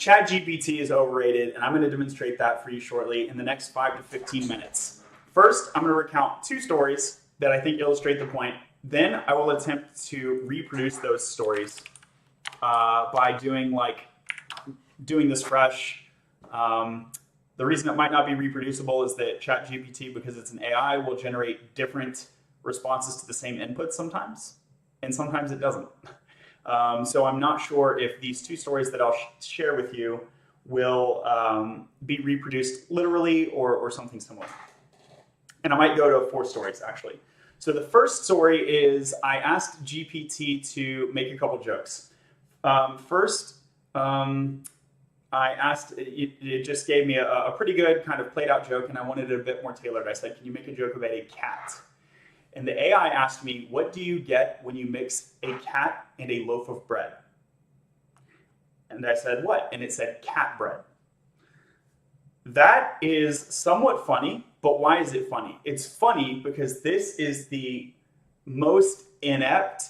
ChatGPT is overrated, and I'm going to demonstrate that for you shortly in the next 5 to 15 minutes. First, I'm going to recount 2 stories that I think illustrate the point. Then I will attempt to reproduce those stories by doing this fresh. The reason it might not be reproducible is that ChatGPT, because it's an AI, will generate different responses to the same input sometimes, and sometimes it doesn't. So I'm not sure if these 2 stories that I'll share with you will be reproduced literally or something similar. And I might go to 4 stories, actually. So the first story is I asked GPT to make a couple jokes. First, I asked, it just gave me a pretty good kind of played out joke, and I wanted it a bit more tailored. I said, can you make a joke about a cat? And the AI asked me, what do you get when you mix a cat and a loaf of bread? And I said, what? And it said, cat bread. That is somewhat funny, but why is it funny? It's funny because this is the most inept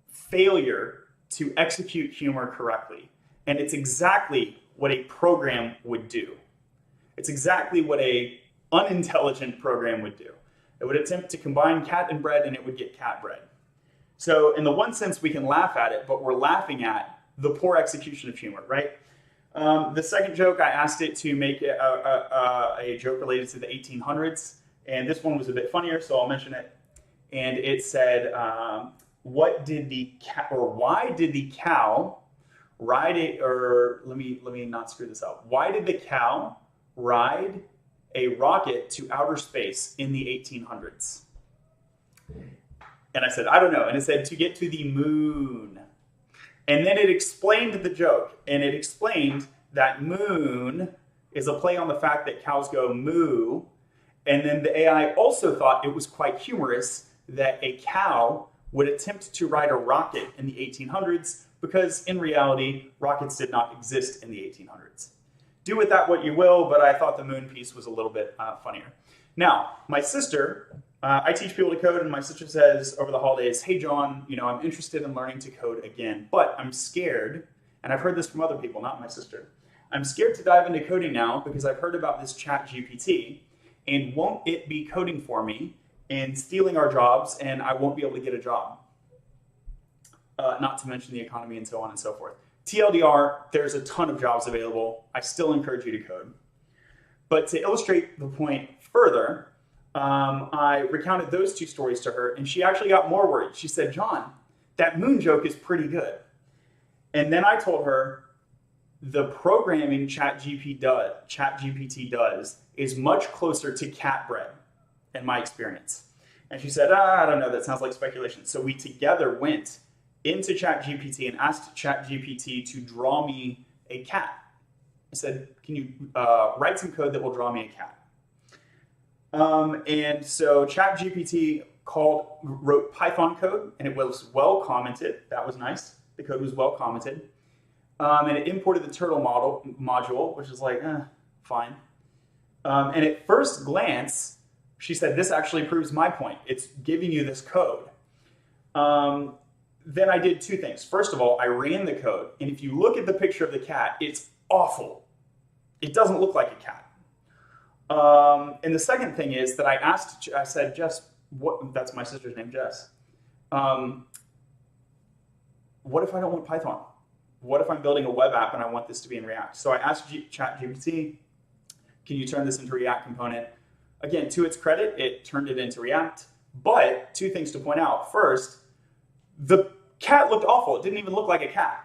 failure to execute humor correctly. And it's exactly what a program would do. It's exactly what an unintelligent program would do. It would attempt to combine cat and bread, and it would get cat bread. So in the one sense, we can laugh at it, but we're laughing at the poor execution of humor, right? The second joke, I asked it to make a joke related to the 1800s, and this one was a bit funnier, so I'll mention it. And it said, why did the cow ride let me not screw this up. Why did the cow ride a rocket to outer space in the 1800s? And I said, I don't know. And it said, to get to the moon. And then it explained the joke, and it explained that moon is a play on the fact that cows go moo. And then the AI also thought it was quite humorous that a cow would attempt to ride a rocket in the 1800s, because in reality, rockets did not exist in the 1800s. Do with that what you will, but I thought the moon piece was a little bit funnier. Now, my sister, I teach people to code, and my sister says over the holidays, hey John, I'm interested in learning to code again, but I'm scared, and I've heard this from other people, not my sister. I'm scared to dive into coding now because I've heard about this ChatGPT, and won't it be coding for me and stealing our jobs, and I won't be able to get a job? Not to mention the economy and so on and so forth. TLDR, there's a ton of jobs available. I still encourage you to code. But to illustrate the point further, I recounted those 2 stories to her, and she actually got more worried. She said, John, that moon joke is pretty good. And then I told her the programming ChatGPT does is much closer to cat bread in my experience. And she said, I don't know, that sounds like speculation. So we together went into ChatGPT and asked ChatGPT to draw me a cat. I said, can you write some code that will draw me a cat? And so ChatGPT wrote Python code, and it was well commented. That was nice. The code was well commented. And it imported the turtle module, which is like, fine. And at first glance, she said, this actually proves my point. It's giving you this code. Then I did 2 things. First of all, I ran the code, and if you look at the picture of the cat, it's awful. It doesn't look like a cat. And the second thing is that I said, Jess, that's my sister's name, Jess. What if I don't want Python? What if I'm building a web app and I want this to be in React? So I asked ChatGPT, can you turn this into a React component? Again, to its credit, it turned it into React. But 2 things to point out. First, the cat looked awful. It didn't even look like a cat.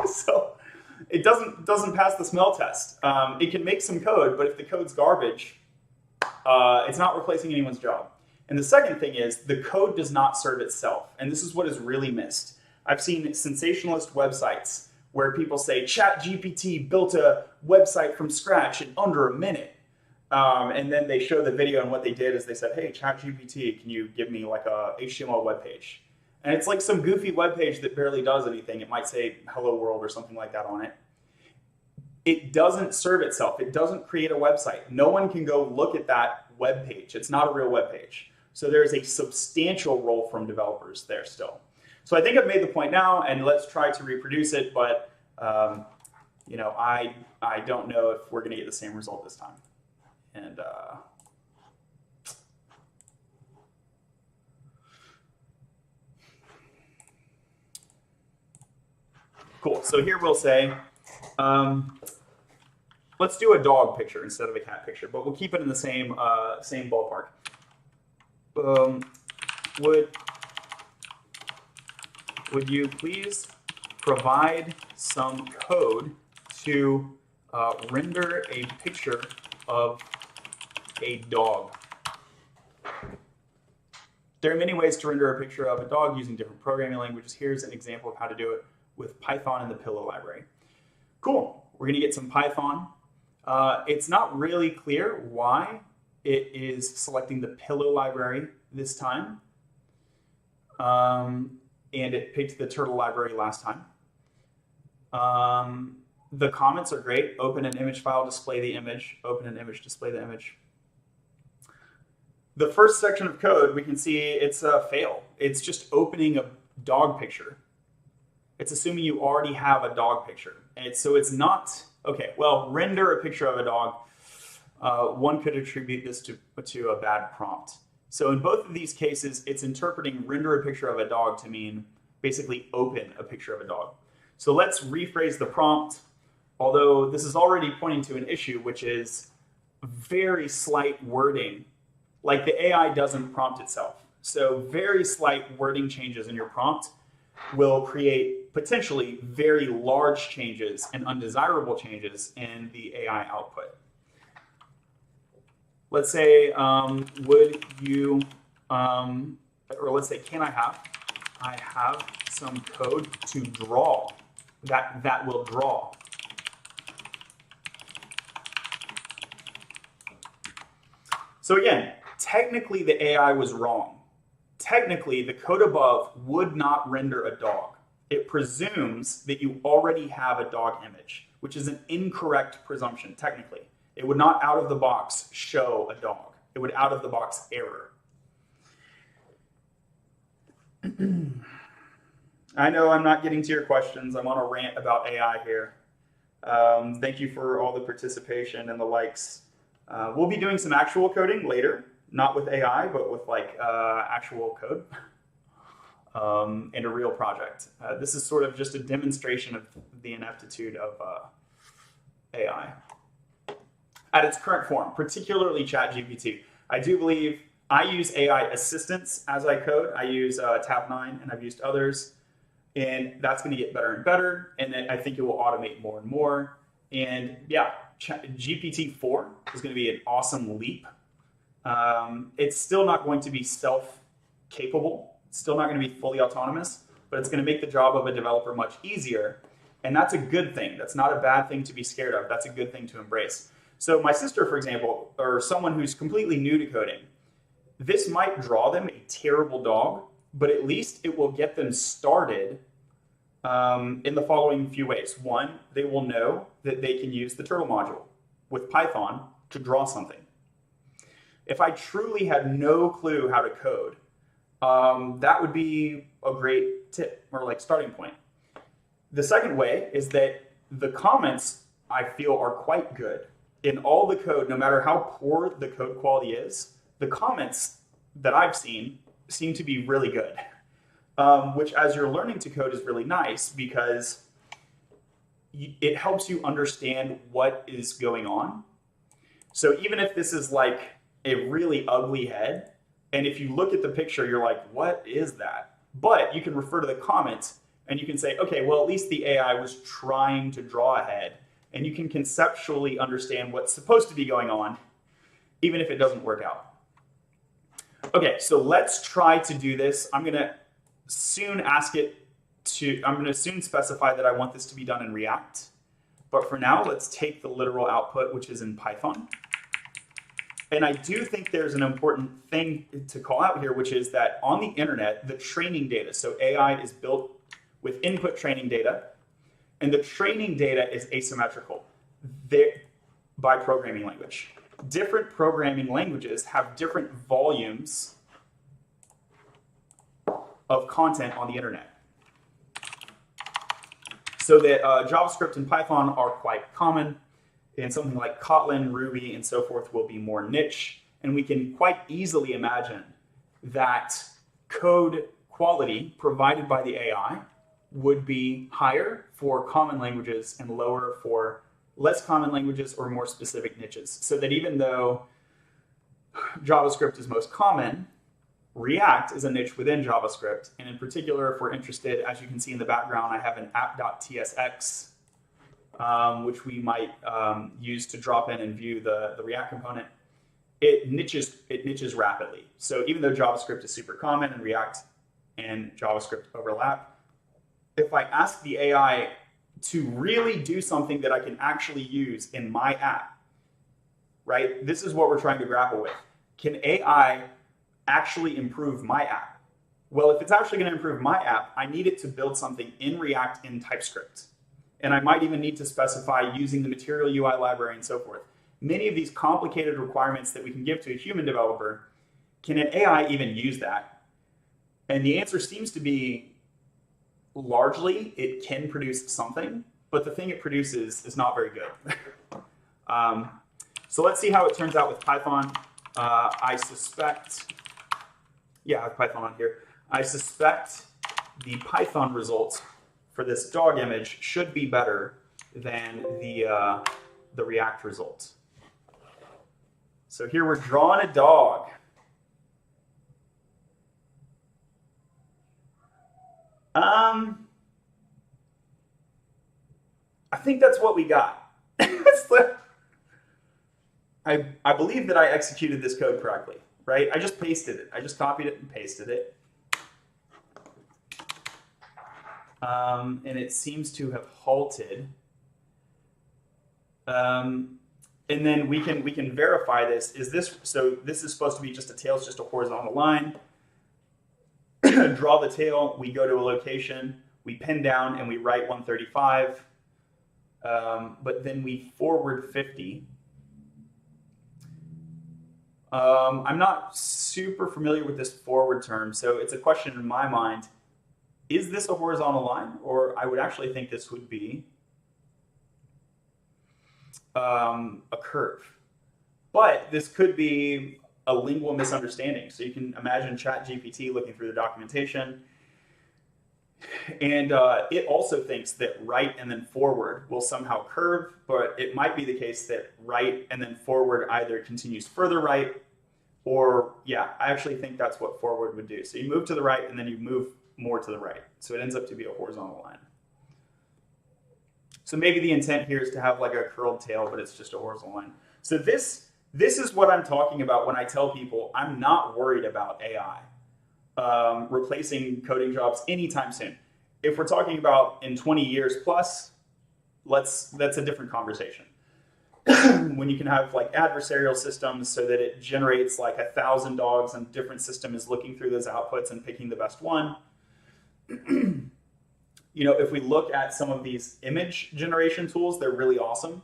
So it doesn't pass the smell test. It can make some code, but if the code's garbage, it's not replacing anyone's job. And the second thing is the code does not serve itself. And this is what is really missed. I've seen sensationalist websites where people say ChatGPT built a website from scratch in under a minute. And then they show the video, and what they did is they said, hey, ChatGPT, can you give me like a HTML web page? And it's like some goofy web page that barely does anything. It might say hello world or something like that on it. It doesn't serve itself. It doesn't create a website. No one can go look at that web page. It's not a real web page. So there's a substantial role from developers there still. So I think I've made the point now, and let's try to reproduce it. But you know, I don't know if we're going to get the same result this time. And cool. So here we'll say, let's do a dog picture instead of a cat picture, but we'll keep it in the same same ballpark. Would you please provide some code to render a picture of a dog? There are many ways to render a picture of a dog using different programming languages. Here's an example of how to do it with Python and the Pillow library. Cool. We're going to get some Python. It's not really clear why it is selecting the Pillow library this time. And it picked the Turtle library last time. The comments are great. Open an image file, display the image. Open an image, display the image. The first section of code, we can see it's a fail. It's just opening a dog picture. It's assuming you already have a dog picture. And so it's not, okay, well, render a picture of a dog. One could attribute this to a bad prompt. So in both of these cases, it's interpreting render a picture of a dog to mean basically open a picture of a dog. So let's rephrase the prompt, although this is already pointing to an issue, which is very slight wording. Like the AI doesn't prompt itself. So very slight wording changes in your prompt will create potentially very large changes and undesirable changes in the AI output. Let's say, would you, or let's say, can I have some code to draw, that will draw. So again, technically the AI was wrong. Technically, the code above would not render a dog. It presumes that you already have a dog image, which is an incorrect presumption, technically. It would not out of the box show a dog. It would out of the box error. I know I'm not getting to your questions. I'm on a rant about AI here. Thank you for all the participation and the likes. We'll be doing some actual coding later, not with AI, but with like actual code in a real project. This is sort of just a demonstration of the ineptitude of AI. At its current form, particularly ChatGPT. I do believe I use AI assistants as I code. I use Tab9 and I've used others, and that's going to get better and better. And then I think it will automate more and more. And yeah, GPT-4 is going to be an awesome leap. It's still not going to be self-capable. It's still not going to be fully autonomous, but it's going to make the job of a developer much easier. And that's a good thing. That's not a bad thing to be scared of. That's a good thing to embrace. So my sister, for example, or someone who's completely new to coding, this might draw them a terrible dog, but at least it will get them started in the following few ways. One, they will know that they can use the turtle module with Python to draw something. If I truly had no clue how to code, that would be a great tip or like starting point. The second way is that the comments I feel are quite good. In all the code, no matter how poor the code quality is, the comments that I've seen seem to be really good, which as you're learning to code is really nice because it helps you understand what is going on. So even if this is like a really ugly head, and if you look at the picture, you're like, what is that? But you can refer to the comments and you can say, okay, well, at least the AI was trying to draw a head. And you can conceptually understand what's supposed to be going on, even if it doesn't work out. Okay, so let's try to do this. I'm gonna soon specify that I want this to be done in React. But for now, let's take the literal output, which is in Python. And I do think there's an important thing to call out here, which is that on the internet, the training data, so AI is built with input training data, and the training data is asymmetrical by programming language. Different programming languages have different volumes of content on the internet. So that JavaScript and Python are quite common, and something like Kotlin, Ruby, and so forth will be more niche. And we can quite easily imagine that code quality provided by the AI would be higher for common languages and lower for less common languages or more specific niches. So that even though JavaScript is most common, React is a niche within JavaScript. And in particular, if we're interested, as you can see in the background, I have an app.tsx, which we might use to drop in and view the React component. It niches rapidly. So even though JavaScript is super common and React and JavaScript overlap, if I ask the AI to really do something that I can actually use in my app, right? This is what we're trying to grapple with. Can AI actually improve my app? Well, if it's actually going to improve my app, I need it to build something in React in TypeScript. And I might even need to specify using the material UI library and so forth. Many of these complicated requirements that we can give to a human developer, can an AI even use that? And the answer seems to be largely it can produce something, but the thing it produces is not very good. So let's see how it turns out with Python. I suspect, yeah, I have Python on here. I suspect the Python results for this dog image should be better than the React results. So here we're drawing a dog. I think that's what we got. I believe that I executed this code correctly, right? I just pasted it. I just copied it and pasted it. And it seems to have halted. And then we can verify this. So this is supposed to be just a tail, it's just a horizontal line. Draw the tail, we go to a location, we pin down and we write 135, but then we forward 50. I'm not super familiar with this forward term, so it's a question in my mind. Is this a horizontal line? Or I would actually think this would be a curve. But this could be a lingual misunderstanding. So you can imagine ChatGPT looking through the documentation. And it also thinks that right and then forward will somehow curve, but it might be the case that right and then forward either continues further right, or yeah, I actually think that's what forward would do. So you move to the right and then you move more to the right. So it ends up to be a horizontal line. So maybe the intent here is to have like a curled tail, but it's just a horizontal line. So this is what I'm talking about when I tell people I'm not worried about AI replacing coding jobs anytime soon. If we're talking about in 20 years plus, that's a different conversation. When you can have like adversarial systems so that it generates like 1,000 dogs and a different system is looking through those outputs and picking the best one. You know, if we look at some of these image generation tools, they're really awesome.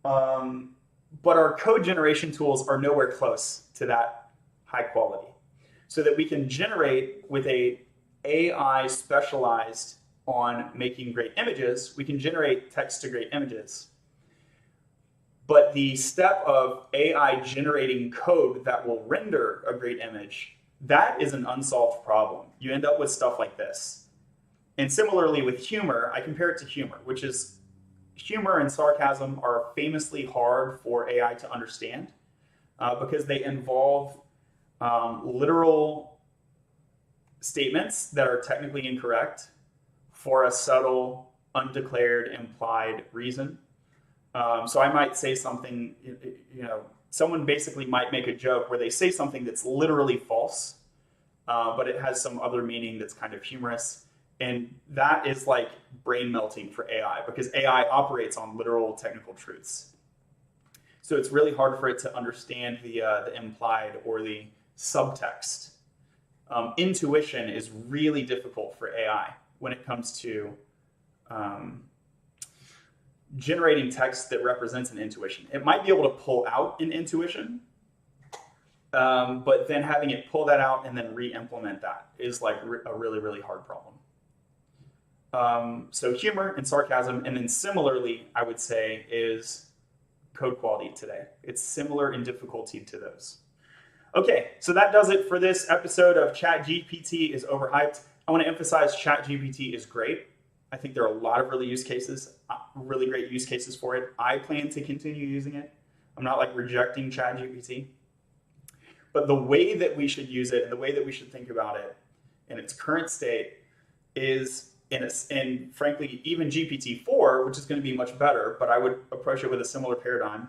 But our code generation tools are nowhere close to that high quality. So that we can generate with a AI specialized on making great images, we can generate text to great images. But the step of AI generating code that will render a great image, that is an unsolved problem. You end up with stuff like this. And similarly with humor, I compare it to humor, which is humor and sarcasm are famously hard for AI to understand because they involve literal statements that are technically incorrect for a subtle, undeclared, implied reason. So I might say something, you know, someone basically might make a joke where they say something that's literally false, but it has some other meaning that's kind of humorous. And that is like brain melting for AI because AI operates on literal technical truths. So it's really hard for it to understand the implied or the subtext. Intuition is really difficult for AI when it comes to generating text that represents an intuition. It might be able to pull out an intuition, but then having it pull that out and then re-implement that is like a really, really hard problem. So humor and sarcasm, and then similarly, I would say, is code quality today. It's similar in difficulty to those. Okay, so that does it for this episode of ChatGPT is overhyped. I want to emphasize ChatGPT is great. I think there are a lot of really great use cases for it. I plan to continue using it. I'm not like rejecting ChatGPT. But the way that we should use it and the way that we should think about it in its current state is, and frankly, even GPT-4, which is going to be much better, but I would approach it with a similar paradigm.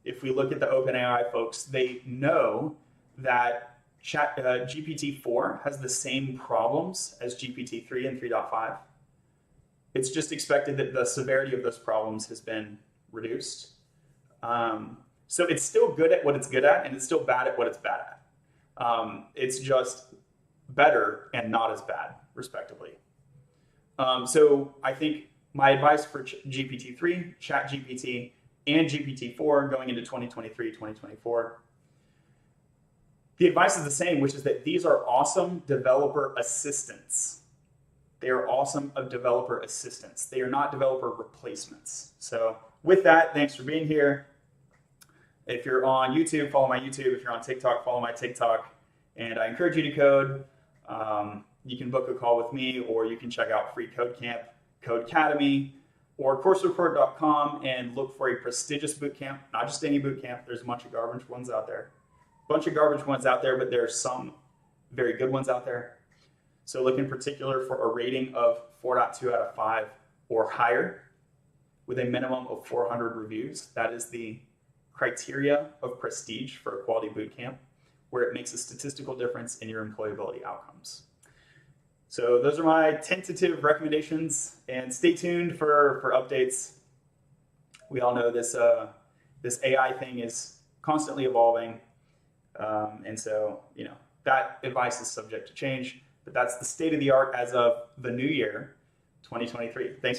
If we look at the OpenAI folks, they know that GPT-4 has the same problems as GPT-3 and 3.5. It's just expected that the severity of those problems has been reduced. So it's still good at what it's good at, and it's still bad at what it's bad at. It's just better and not as bad, respectively. So I think my advice for GPT-3, ChatGPT, and GPT-4 going into 2023, 2024, the advice is the same, which is that these are awesome developer assistants. They are awesome developer assistants. They are not developer replacements. So with that, thanks for being here. If you're on YouTube, follow my YouTube. If you're on TikTok, follow my TikTok. And I encourage you to code. You can book a call with me, or you can check out Free Code Camp, Codecademy, or CourseReport.com and look for a prestigious bootcamp. Not just any bootcamp. There's a bunch of garbage ones out there. But there are some very good ones out there. So look in particular for a rating of 4.2 out of 5 or higher with a minimum of 400 reviews. That is the criteria of prestige for a quality bootcamp, where it makes a statistical difference in your employability outcomes. So those are my tentative recommendations, and stay tuned for updates. We all know this AI thing is constantly evolving. And so, that advice is subject to change, but that's the state of the art as of the new year, 2023. Thanks.